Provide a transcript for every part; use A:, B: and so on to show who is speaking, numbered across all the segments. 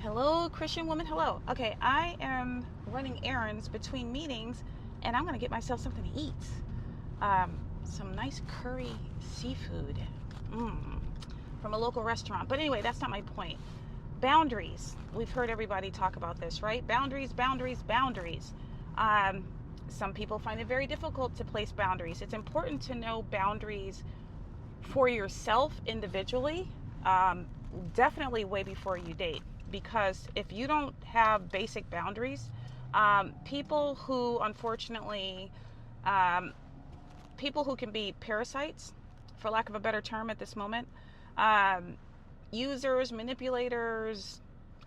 A: Hello, Christian woman. Hello. Okay, I am running errands between meetings, and I'm gonna get myself something to eat. Some nice curry seafood, from a local restaurant. But anyway, that's not my point. Boundaries. We've heard everybody talk about this, right? Boundaries, boundaries, boundaries. Some people find it very difficult to place boundaries. It's important to know boundaries for yourself individually, definitely way before you date. Because if you don't have basic boundaries, people who unfortunately, people who can be parasites, for lack of a better term at this moment, users, manipulators,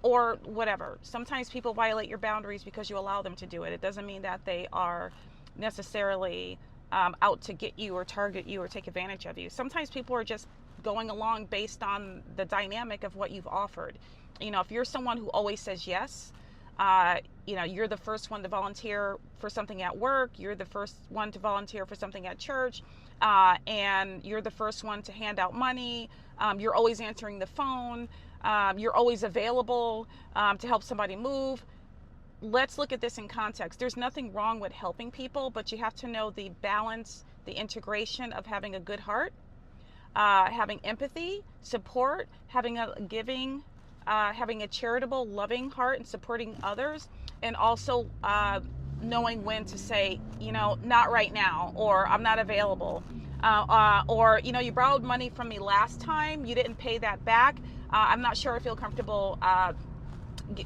A: or whatever. Sometimes people violate your boundaries because you allow them to do it. It doesn't mean that they are necessarily out to get you or target you or take advantage of you. Sometimes people are just going along based on the dynamic of what you've offered. You know, if you're someone who always says yes, you're the first one to volunteer for something at work, you're the first one to volunteer for something at church, and you're the first one to hand out money, you're always answering the phone, you're always available to help somebody move. Let's look at this in context. There's nothing wrong with helping people, but you have to know the balance, the integration of having a good heart, having empathy, support, having a giving, having a charitable, loving heart and supporting others, and also knowing when to say, not right now, or I'm not available, or, you borrowed money from me last time, you didn't pay that back, I'm not sure I feel comfortable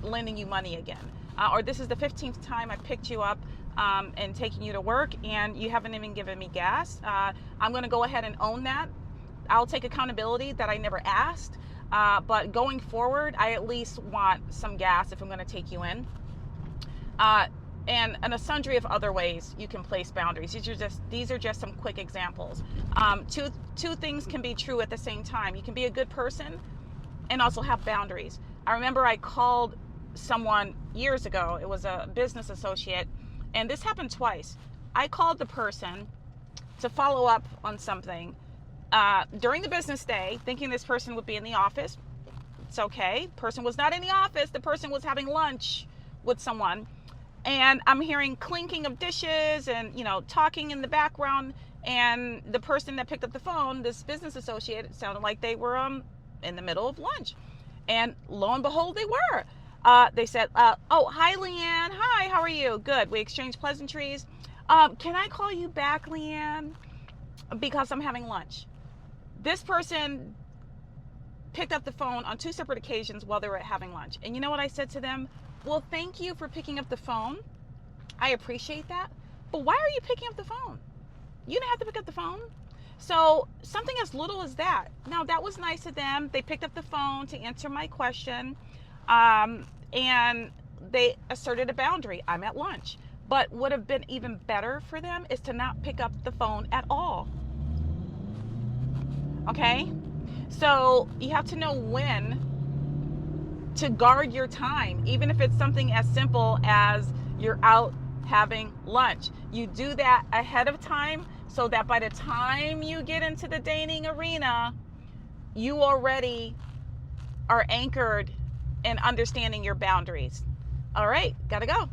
A: lending you money again, or this is the 15th time I picked you up and taking you to work and you haven't even given me gas. I'm going to go ahead and own that. I'll take accountability that I never asked. But going forward, I at least want some gas if I'm going to take you in. And a sundry of other ways you can place boundaries. These are just some quick examples. Two things can be true at the same time. You can be a good person and also have boundaries. I remember I called someone years ago. It was a business associate, and this happened twice. I called the person to follow up on something during the business day, thinking this person would be in the office. It's okay. Person was not in the office. The person was having lunch with someone. And I'm hearing clinking of dishes and, talking in the background. And the person that picked up the phone, this business associate, it sounded like they were in the middle of lunch. And lo and behold, they were. They said, oh, hi, Leanne. Hi, how are you? Good. We exchanged pleasantries. Can I call you back, Leanne? Because I'm having lunch. This person picked up the phone on two separate occasions while they were having lunch. And you know what I said to them? Well, thank you for picking up the phone. I appreciate that. But why are you picking up the phone? You didn't have to pick up the phone. So something as little as that. Now, that was nice of them. They picked up the phone to answer my question. And they asserted a boundary. I'm at lunch. But would have been even better for them is to not pick up the phone at all. Okay? So you have to know when to guard your time, even if it's something as simple as you're out having lunch. You do that ahead of time so that by the time you get into the dating arena, you already are anchored in understanding your boundaries. All right, gotta go.